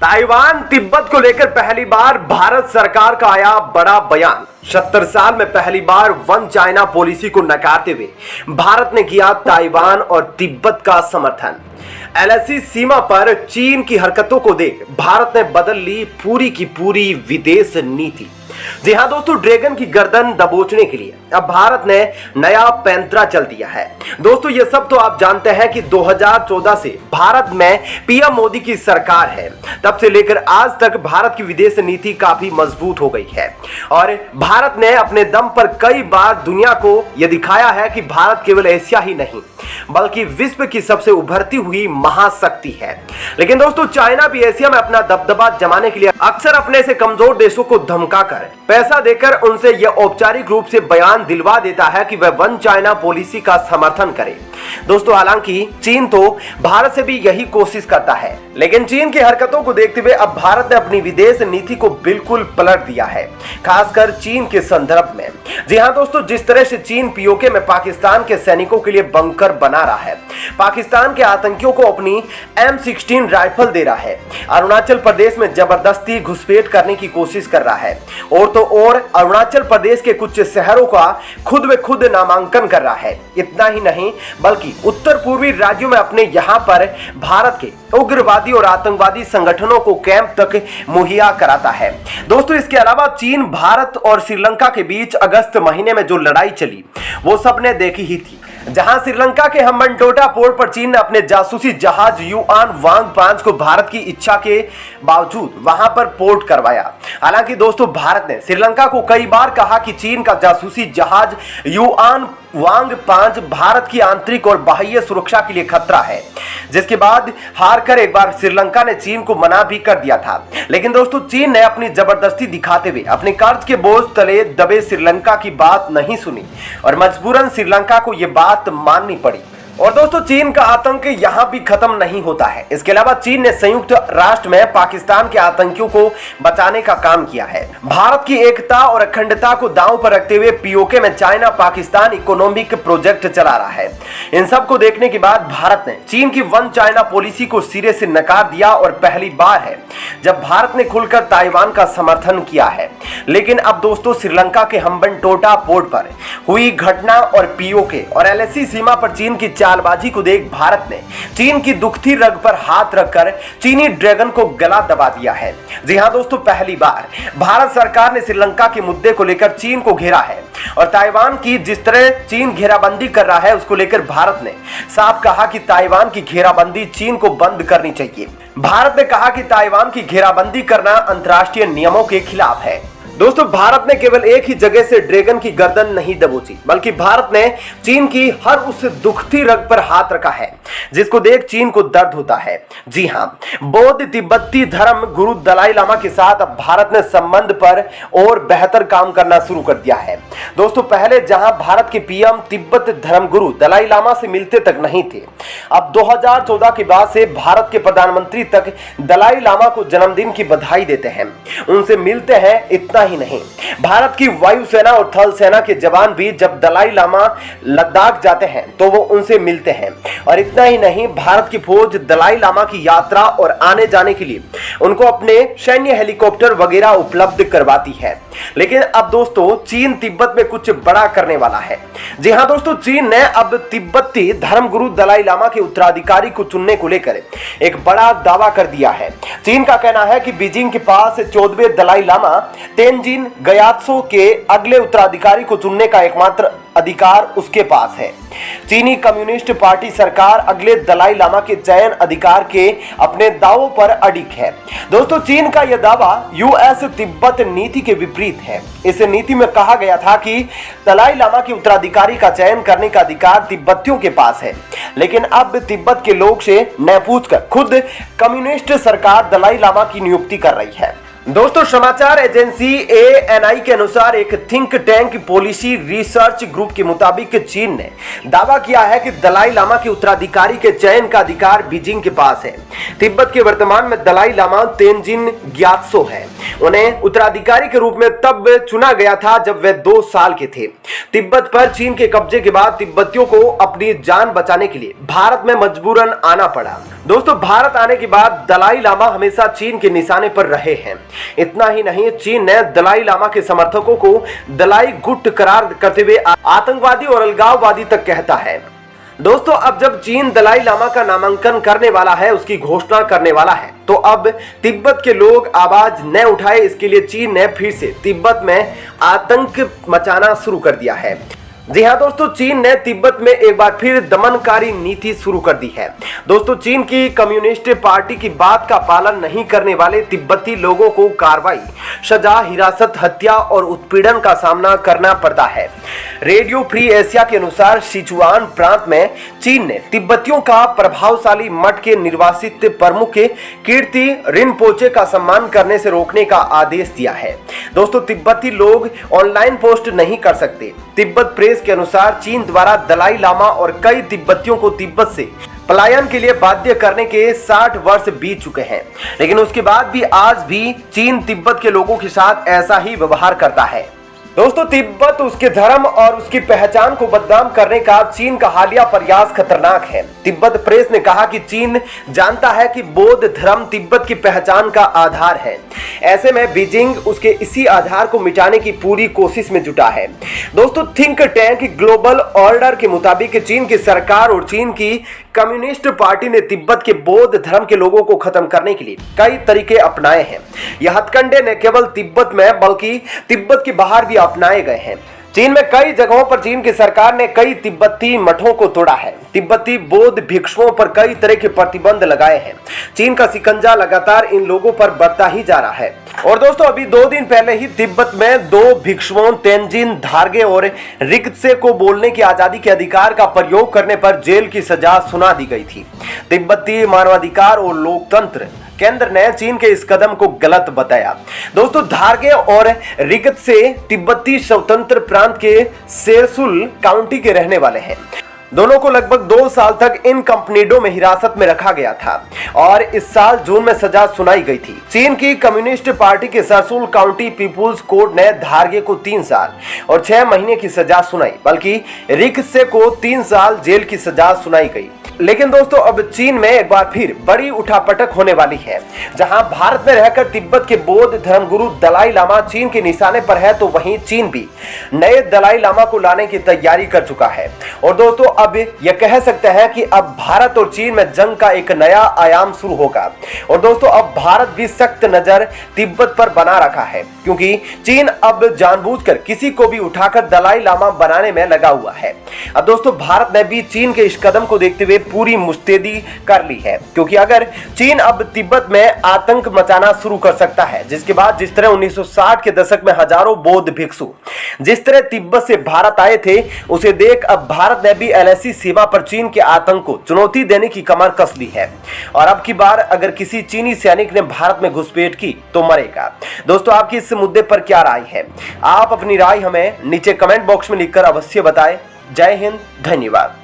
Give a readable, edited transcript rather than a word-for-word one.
Taiwan Tibet को लेकर पहली बार भारत सरकार का आया बड़ा बयान। 70 साल में पहली बार वन चाइना पॉलिसी को नकारते हुए भारत ने किया ताइवान और तिब्बत का समर्थन। एलएसी सीमा पर चीन की हरकतों को देख भारत ने बदल ली पूरी की पूरी विदेश नीति। जी हां दोस्तों, ड्रैगन की गर्दन दबोचने के लिए अब भारत ने नया पैंतरा चल दिया है। दोस्तों ये सब तो आप जानते हैं कि 2014 से भारत में पीएम मोदी की सरकार है। तब से लेकर आज तक भारत की विदेश नीति काफी मजबूत हो गई है और भारत ने अपने दम पर कई बार दुनिया को यह दिखाया है कि भारत केवल एशिया ही नहीं बल्कि विश्व की सबसे उभरती हुई महाशक्ति है। लेकिन दोस्तों चाइना भी एशिया में अपना दबदबा जमाने के लिए अक्सर अपने से कमजोर देशों को धमकाकर पैसा देकर उनसे यह औपचारिक रूप से बयान दिलवा देता है कि वह वन चाइना पॉलिसी का समर्थन करे। दोस्तों हालांकि चीन तो भारत से भी यही कोशिश करता है, लेकिन चीन की हरकतों को देखते हुए अब भारत ने अपनी विदेश नीति को बिल्कुल पलट दिया है, खासकर चीन के संदर्भ में। जी हां दोस्तों, जिस तरह से चीन पीओके में पाकिस्तान के सैनिकों के लिए बंकर बना रहा है, पाकिस्तान के आतंकियों को अपनी M16 राइफल दे रहा है, अरुणाचल प्रदेश में जबरदस्ती घुसपैठ करने की कोशिश कर रहा है और तो और अरुणाचल प्रदेश के कुछ शहरों का खुद ब खुद नामांकन कर रहा है। इतना ही नहीं बल्कि उत्तर पूर्वी राज्यों में अपने यहां पर भारत के उग्रवादी और आतंकवादी संगठनों को कैंप तक मुहैया कराता है। दोस्तों इसके अलावा चीन, भारत और श्रीलंका के बीच अगस्त महीने में जो लड़ाई चली वो सबने देखी ही थी, जहां श्रीलंका के हम्बनटोटा पोर्ट पर चीन ने अपने जासूसी जहाज युआन वांग 5 को भारत की इच्छा के बावजूद वहां पर पोर्ट करवाया। हालांकि दोस्तों भारत ने श्रीलंका को कई बार कहा कि चीन का जासूसी जहाज युआन वांग 5 भारत की आंतरिक और बाह्य सुरक्षा के लिए खतरा है, जिसके बाद हार कर एक बार श्रीलंका ने चीन को मना भी कर दिया था। लेकिन दोस्तों चीन ने अपनी जबरदस्ती दिखाते हुए अपने कर्ज के बोझ तले दबे श्रीलंका की बात नहीं सुनी और मजबूरन श्रीलंका को यह बात माननी पड़ी। और दोस्तों चीन का आतंक यहां भी खत्म नहीं होता है। इसके अलावा चीन ने संयुक्त राष्ट्र में पाकिस्तान के आतंकियों को बचाने का काम किया है। भारत की एकता और अखंडता को दांव पर रखते हुए पीओके में चाइना पाकिस्तान इकोनॉमिक प्रोजेक्ट चला रहा है। इन सब को देखने के बाद भारत ने चीन की वन चाइना पॉलिसी को सिरे से नकार दिया और पहली बार है जब भारत ने खुलकर ताइवान का समर्थन किया है। लेकिन अब दोस्तों श्रीलंका के हम्बनटोटा पोर्ट पर हुई घटना और पीओके और एलएसी सीमा पर चीन की चालबाजी को देख भारत ने चीन की दुखती रग पर हाथ रखकर चीनी ड्रैगन को गला दबा दिया है। जी हां दोस्तों, पहली बार भारत सरकार ने श्रीलंका के मुद्दे को लेकर चीन को घेरा है और ताइवान की जिस तरह चीन घेराबंदी कर रहा है उसको लेकर भारत ने साफ कहा कि ताइवान की घेराबंदी चीन को बंद करनी चाहिए। भारत ने कहा कि ताइवान की घेराबंदी करना अंतर्राष्ट्रीय नियमों के खिलाफ है। दोस्तों भारत ने केवल एक ही जगह से ड्रैगन की गर्दन नहीं दबोची, बल्कि भारत ने चीन की हर उस दुखती रग पर हाथ रखा है जिसको देख चीन को दर्द होता है। जी हां, बौद्ध तिब्बती धर्म गुरु दलाई लामा के साथ अब भारत ने संबंध पर और बेहतर काम करना शुरू कर दिया है। दोस्तों पहले जहां भारत के पीएम तिब्बत धर्म गुरु दलाई लामा से मिलते तक नहीं थे, अब 2014 के बाद से भारत के प्रधानमंत्री तक दलाई लामा को जन्मदिन की बधाई देते हैं, उनसे मिलते हैं। इतना ही नहीं, भारत की वायुसेना और थल सेना के जवान भी जब दलाई लामा लद्दाख जाते हैं तो वो उनसे मिलते हैं। और इतना ही नहीं, भारत की फौज दलाई लामा की यात्रा और आने जाने के लिए उनको अपने सैन्य हेलीकॉप्टर वगैरह उपलब्ध करवाती है। लेकिन अब दोस्तों चीन तिब्बत में कुछ बड़ा करने वाला है। जी हां दोस्तों, चीन ने अब तिब्बती धर्मगुरु दलाई लामा के उत्तराधिकारी को चुनने को लेकर एक बड़ा दावा कर दिया है। चीन का कहना है कि बीजिंग के पास 14वें दलाई लामा तेंजिन ग्यात्सो के अगले उत्तराधिकारी को चुनने का एकमात्र अधिकार उसके पास है। चीनी कम्युनिस्ट पार्टी सरकार अगले दलाई लामा के चयन अधिकार के अपने दावों पर अडिग है। दोस्तों चीन का यह दावा यूएस तिब्बत नीति के विपरीत है। इस नीति में कहा गया था कि दलाई लामा के उत्तराधिकारी का चयन करने का अधिकार तिब्बतियों के पास है, लेकिन अब तिब्बत के लोग से न पूछकर खुद कम्युनिस्ट सरकार दलाई लामा की नियुक्ति कर रही है। दोस्तों, समाचार एजेंसी ANI के अनुसार एक think tank policy research group के मुताबिक चीन ने दावा किया है कि दलाई लामा के उत्तराधिकारी के चयन का अधिकार बीजिंग के पास है। तिब्बत के वर्तमान में दलाई लामा तेंजिन ग्यात्सो है। उन्हें उत्तराधिकारी के रूप में तब चुना गया था जब वे 2 साल के थे। तिब्बत पर चीन के कब्जे के बाद तिब्बतियों को अपनी जान बचाने के लिए भारत में मजबूरन आना पड़ा। दोस्तों, भारत आने के बाद दलाई लामा हमेशा चीन के निशाने पर रहे हैं। इतना ही नहीं, चीन ने दलाई लामा के समर्थकों को दलाई गुट करार करते हुए आतंकवादी और अलगाववादी तक कहता है। दोस्तों, अब जब चीन दलाई लामा का नामांकन करने वाला है, उसकी घोषणा करने वाला है, तो अब तिब्बत के लोग आवाज न उठाए, इसके लिए चीन ने फिर से तिब्बत में आतंक मचाना शुरू कर दिया है। जी हाँ दोस्तों, चीन ने तिब्बत में एक बार फिर दमनकारी नीति शुरू कर दी है। दोस्तों, चीन की कम्युनिस्ट पार्टी की बात का पालन नहीं करने वाले तिब्बती लोगों को कार्रवाई, सजा, हिरासत, हत्या और उत्पीड़न का सामना करना पड़ता है। रेडियो फ्री एशिया के अनुसार सिचुआन प्रांत में चीन ने तिब्बतियों का प्रभावशाली मठ के निर्वासित प्रमुख कीर्ति रिनपोचे का सम्मान करने से रोकने का आदेश दिया है। दोस्तों, तिब्बती लोग ऑनलाइन पोस्ट नहीं कर सकते। तिब्बत प्रेस के अनुसार चीन द्वारा दलाई लामा और कई तिब्बतियों को तिब्बत से पलायन के लिए बाध्य करने के 60 वर्ष बीत चुके हैं, लेकिन उसके बाद भी आज भी चीन तिब्बत के लोगों के साथ ऐसा ही व्यवहार करता है। दोस्तों, तिब्बत, उसके धर्म और उसकी पहचान को बदनाम करने का चीन का हालिया प्रयास खतरनाक है। तिब्बत प्रेस ने कहा कि चीन जानता है कि बौद्ध धर्म तिब्बत की पहचान का आधार है। ऐसे में बीजिंग उसके इसी आधार को मिटाने की पूरी कोशिश में जुटा है। दोस्तों, थिंक टैंक ग्लोबल ऑर्डर के मुताबिक चीन की सरकार और चीन की कम्युनिस्ट पार्टी ने तिब्बत के बौद्ध धर्म के लोगों को खत्म करने के लिए कई तरीके अपनाए हैं। यह हथकंडे न केवल तिब्बत में बल्कि तिब्बत के बाहर भी अपनाए गए हैं। चीन में कई जगहों पर चीन की सरकार ने कई तिब्बती मठों को तोड़ा है। तिब्बती बौद्ध भिक्षुओं पर कई तरह के प्रतिबंध लगाए हैं। चीन का शिकंजा लगातार इन लोगों पर बढ़ता ही जा रहा है। और दोस्तों, अभी 2 दिन पहले ही तिब्बत में 2 भिक्षुओं तेंजिन धारगे और रिक्तसे को बोलने की आजादी के अधिकार का प्रयोग करने पर जेल की सजा सुना दी गई थी। तिब्बती मानवाधिकार और लोकतंत्र केंद्र ने चीन के इस कदम को गलत बताया। दोस्तों, धारगे और रिक्तसे तिब्बती स्वतंत्र प्रांत के सेरसुल काउंटी के रहने वाले हैं। दोनों को लगभग 2 साल तक इन कंपनीडों में हिरासत में रखा गया था और इस साल जून में सजा सुनाई गई थी। चीन की कम्युनिस्ट पार्टी के सरसुल काउंटी पीपुल्स कोर्ट ने धारगे को 3 साल और 6 महीने की सजा सुनाई, बल्कि रिक्तसे को 3 साल जेल की सजा सुनाई गई। लेकिन दोस्तों, अब चीन में एक बार फिर बड़ी उठापटक होने वाली है। जहां भारत में रहकर तिब्बत के बौद्ध धर्मगुरु दलाई लामा चीन के निशाने पर है, तो वहीं चीन भी नए दलाई लामा को लाने की तैयारी कर चुका है। और दोस्तों, अब यह कह सकते हैं कि अब भारत और चीन में जंग का एक नया आयाम शुरू होगा। और दोस्तों, अब भारत भी सख्त नजर तिब्बत पर बना रखा है, क्योंकि चीन अब जानबूझकर किसी को भी उठाकर दलाई लामा बनाने में लगा हुआ है। अब दोस्तों, भारत ने भी चीन के इस कदम को देखते हुए पूरी मुस्तैदी कर ली है, क्योंकि अगर चीन अब तिब्बत में आतंक मचाना शुरू कर सकता है, जिसके बाद जिस तरह 1960 के दशक में हजारों बौद्ध भिक्षु जिस तरह तिब्बत से भारत आए थे, उसे देख अब भारत ने भी LAC सीमा पर चीन के आतंक को चुनौती देने की कमर कस ली है। और अब की बार अगर किसी चीनी सैनिक ने भारत में घुसपैठ की तो मरेगा। दोस्तों, आपकी इस मुद्दे पर क्या राय है? आप अपनी राय हमें नीचे कमेंट बॉक्स में लिखकर अवश्य बताएं। जय हिंद, धन्यवाद।